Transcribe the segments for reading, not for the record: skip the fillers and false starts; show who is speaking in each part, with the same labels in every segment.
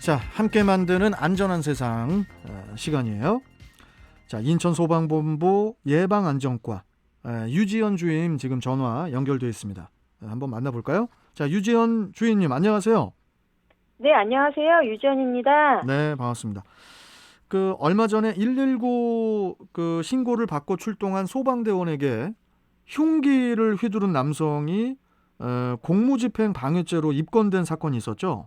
Speaker 1: 자, 함께 만드는 안전한 세상 시간이에요. 자, 인천소방본부 예방안전과 유지연 주임 지금 전화 연결되어 있습니다. 한번 만나볼까요? 자, 유지연 주임님 안녕하세요.
Speaker 2: 네, 안녕하세요. 유지연입니다.
Speaker 1: 네, 반갑습니다. 얼마 전에 119 신고를 받고 출동한 소방대원에게 흉기를 휘두른 남성이 공무집행 방해죄로 입건된 사건이 있었죠?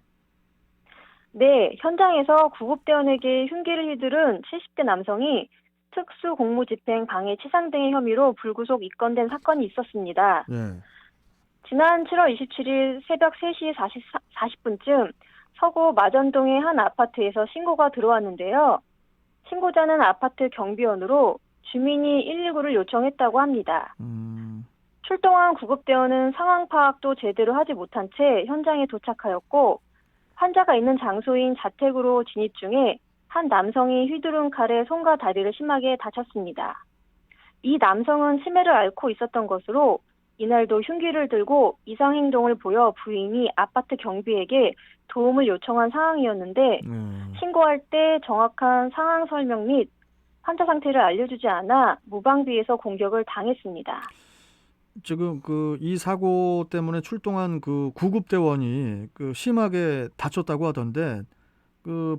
Speaker 2: 네, 현장에서 구급대원에게 흉기를 휘두른 70대 남성이 특수공무집행 방해 치상 등의 혐의로 불구속 입건된 사건이 있었습니다.
Speaker 1: 네.
Speaker 2: 지난 7월 27일 새벽 3시 40분쯤 서구 마전동의 한 아파트에서 신고가 들어왔는데요. 신고자는 아파트 경비원으로 주민이 119를 요청했다고 합니다. 출동한 구급대원은 상황 파악도 제대로 하지 못한 채 현장에 도착하였고 환자가 있는 장소인 자택으로 진입 중에 한 남성이 휘두른 칼에 손과 다리를 심하게 다쳤습니다. 이 남성은 치매를 앓고 있었던 것으로 이날도 흉기를 들고 이상 행동을 보여 부인이 아파트 경비에게 도움을 요청한 상황이었는데 신고할 때 정확한 상황 설명 및 환자 상태를 알려주지 않아 무방비에서 공격을 당했습니다.
Speaker 1: 지금 이 사고 때문에 출동한 구급대원이 심하게 다쳤다고 하던데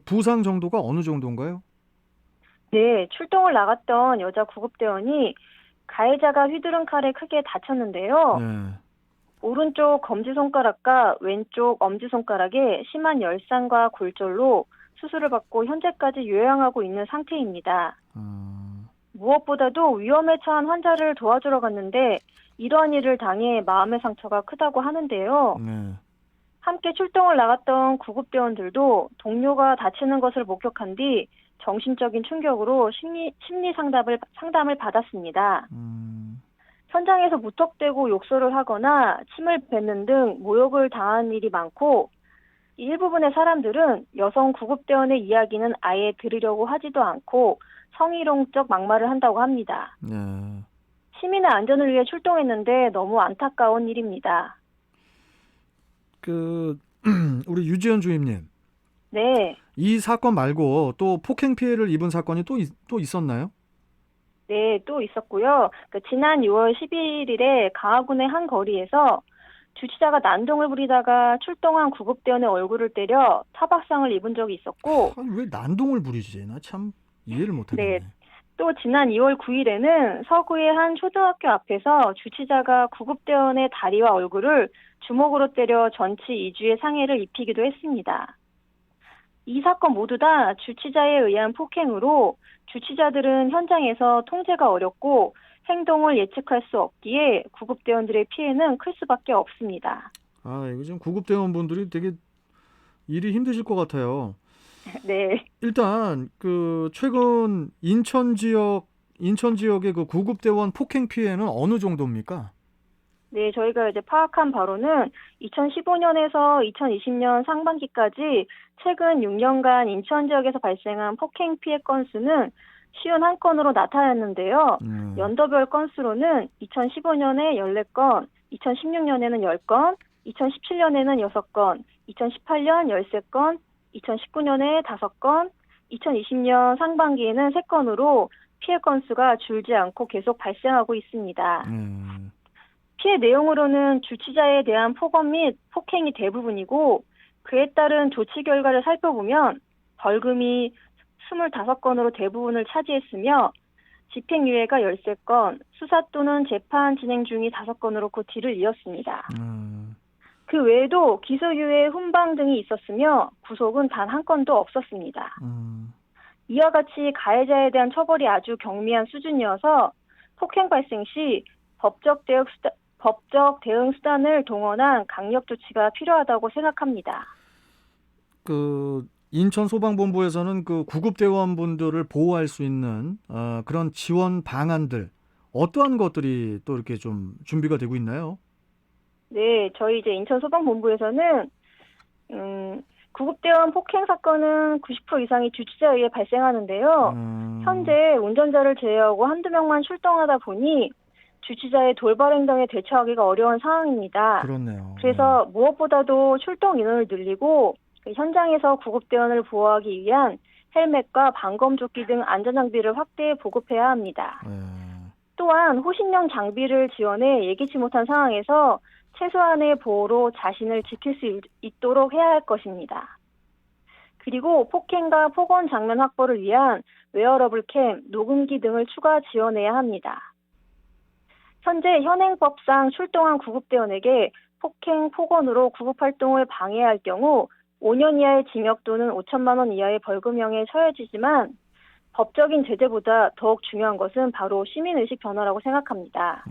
Speaker 1: 부상 정도가 어느 정도인가요?
Speaker 2: 네, 출동을 나갔던 여자 구급대원이 가해자가 휘두른 칼에 크게 다쳤는데요.
Speaker 1: 네.
Speaker 2: 오른쪽 검지손가락과 왼쪽 엄지손가락에 심한 열상과 골절로 수술을 받고 현재까지 요양하고 있는 상태입니다. 무엇보다도 위험에 처한 환자를 도와주러 갔는데 이러한 일을 당해 마음의 상처가 크다고 하는데요.
Speaker 1: 네.
Speaker 2: 함께 출동을 나갔던 구급대원들도 동료가 다치는 것을 목격한 뒤 정신적인 충격으로 심리 상담을 받았습니다. 현장에서 무턱대고 욕설을 하거나 침을 뱉는 등 모욕을 당한 일이 많고 일부분의 사람들은 여성 구급대원의 이야기는 아예 들으려고 하지도 않고 성희롱적 막말을 한다고 합니다.
Speaker 1: 네.
Speaker 2: 시민의 안전을 위해 출동했는데 너무 안타까운 일입니다.
Speaker 1: 우리 유지연 주임님.
Speaker 2: 네.
Speaker 1: 이 사건 말고 또 폭행 피해를 입은 사건이 또 있었나요?
Speaker 2: 네, 또 있었고요. 지난 6월 11일에 강화군의 한 거리에서 주치자가 난동을 부리다가 출동한 구급대원의 얼굴을 때려 타박상을 입은 적이 있었고
Speaker 1: 왜 난동을 부리지? 나 참 이해를 못하겠네.
Speaker 2: 네. 또 지난 2월 9일에는 서구의 한 초등학교 앞에서 주치자가 구급대원의 다리와 얼굴을 주먹으로 때려 전치 2주의 상해를 입히기도 했습니다. 이 사건 모두 다 주치자에 의한 폭행으로 주치자들은 현장에서 통제가 어렵고 행동을 예측할 수 없기에 구급대원들의 피해는 클 수밖에 없습니다.
Speaker 1: 이거 지금 구급대원분들이 되게 일이 힘드실 것 같아요.
Speaker 2: 네.
Speaker 1: 일단 최근 인천 지역의 구급대원 폭행 피해는 어느 정도입니까?
Speaker 2: 네, 저희가 이제 파악한 바로는 2015년에서 2020년 상반기까지 최근 6년간 인천 지역에서 발생한 폭행 피해 건수는 51건으로 나타났는데요. 연도별 건수로는 2015년에 14건, 2016년에는 10건, 2017년에는 6건, 2018년 13건, 2019년에 5건, 2020년 상반기에는 3건으로 피해 건수가 줄지 않고 계속 발생하고 있습니다. 피해 내용으로는 주치자에 대한 폭언 및 폭행이 대부분이고 그에 따른 조치 결과를 살펴보면 벌금이 25건으로 대부분을 차지했으며 집행유예가 13건, 수사 또는 재판 진행 중이 5건으로 그 뒤를 이었습니다. 그 외에도 기소유예, 훈방 등이 있었으며 구속은 단 한 건도 없었습니다. 이와 같이 가해자에 대한 처벌이 아주 경미한 수준이어서 폭행 발생 시 법적 대응 수단을 동원한 강력 조치가 필요하다고 생각합니다.
Speaker 1: 인천 소방본부에서는 구급대원분들을 보호할 수 있는 그런 지원 방안들 어떠한 것들이 또 이렇게 좀 준비가 되고 있나요?
Speaker 2: 네, 저희 이제 인천 소방본부에서는 구급대원 폭행 사건은 90% 이상이 주치자에 의해 발생하는데요. 현재 운전자를 제외하고 한두 명만 출동하다 보니 주치자의 돌발 행동에 대처하기가 어려운 상황입니다.
Speaker 1: 그렇네요.
Speaker 2: 그래서 무엇보다도 출동 인원을 늘리고 그 현장에서 구급대원을 보호하기 위한 헬멧과 방검조끼 등 안전장비를 확대해 보급해야 합니다. 또한 호신용 장비를 지원해 예기치 못한 상황에서 최소한의 보호로 자신을 지킬 수 있도록 해야 할 것입니다. 그리고 폭행과 폭언 장면 확보를 위한 웨어러블 캠, 녹음기 등을 추가 지원해야 합니다. 현재 현행법상 출동한 구급대원에게 폭행, 폭언으로 구급활동을 방해할 경우 5년 이하의 징역 또는 5천만 원 이하의 벌금형에 처해지지만 법적인 제재보다 더욱 중요한 것은 바로 시민의식 변화라고 생각합니다.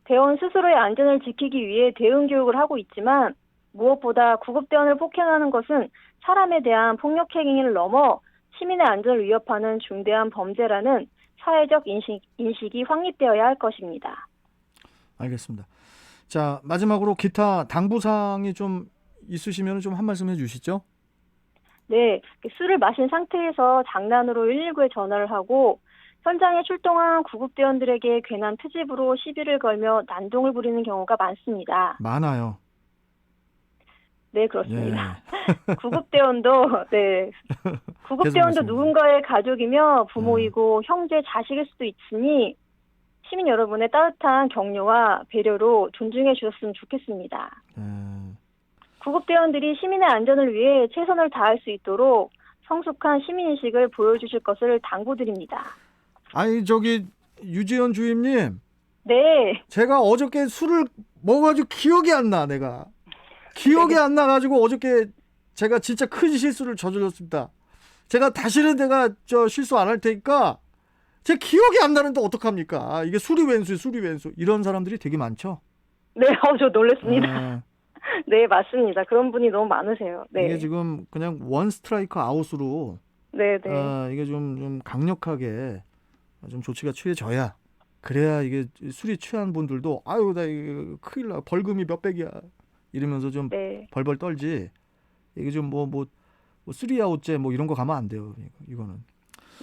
Speaker 2: 대원 스스로의 안전을 지키기 위해 대응 교육을 하고 있지만 무엇보다 구급대원을 폭행하는 것은 사람에 대한 폭력 행위를 넘어 시민의 안전을 위협하는 중대한 범죄라는 사회적 인식이 확립되어야 할 것입니다.
Speaker 1: 알겠습니다. 자, 마지막으로 기타 당부사항이 좀 있으시면 좀 한 말씀 해주시죠.
Speaker 2: 네, 술을 마신 상태에서 장난으로 119에 전화를 하고 현장에 출동한 구급대원들에게 괜한 트집으로 시비를 걸며 난동을 부리는 경우가 많습니다.
Speaker 1: 많아요.
Speaker 2: 네, 그렇습니다. 구급대원도 구급대원도 누군가의 가족이며 부모이고 형제, 자식일 수도 있으니 시민 여러분의 따뜻한 격려와 배려로 존중해 주셨으면 좋겠습니다. 구급대원들이 시민의 안전을 위해 최선을 다할 수 있도록 성숙한 시민의식을 보여주실 것을 당부드립니다.
Speaker 1: 아니, 저기 유지연 주임님.
Speaker 2: 네.
Speaker 1: 제가 어저께 술을 먹어가지고 기억이 안 나. 내가 기억이 안 나가지고 어저께 제가 진짜 큰 실수를 저질렀습니다. 제가 다시는 내가 실수 안 할 테니까 제 기억이 안 나는데 어떡합니까? 이게 술이 왼수 이런 사람들이 되게 많죠.
Speaker 2: 네, 저 놀랐습니다. 네, 맞습니다. 그런 분이 너무 많으세요. 네.
Speaker 1: 이게 지금 그냥 원 스트라이크 아웃으로 이게 좀 강력하게 좀 조치가 취해져야, 그래야 이게 술이 취한 분들도 아유 나 이거 큰일 나, 벌금이 몇백이야 이러면서 좀 벌벌 떨지. 이게 좀 뭐 쓰리아웃제 뭐 이런 거 가면 안 돼요. 이거는.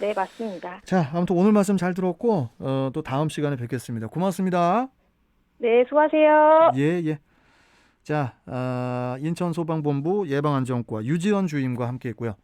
Speaker 2: 네, 맞습니다.
Speaker 1: 자, 아무튼 오늘 말씀 잘 들었고 또 다음 시간에 뵙겠습니다. 고맙습니다.
Speaker 2: 네, 수고하세요.
Speaker 1: 예. 자, 인천소방본부 예방안전과 유지연 주임과 함께했고요.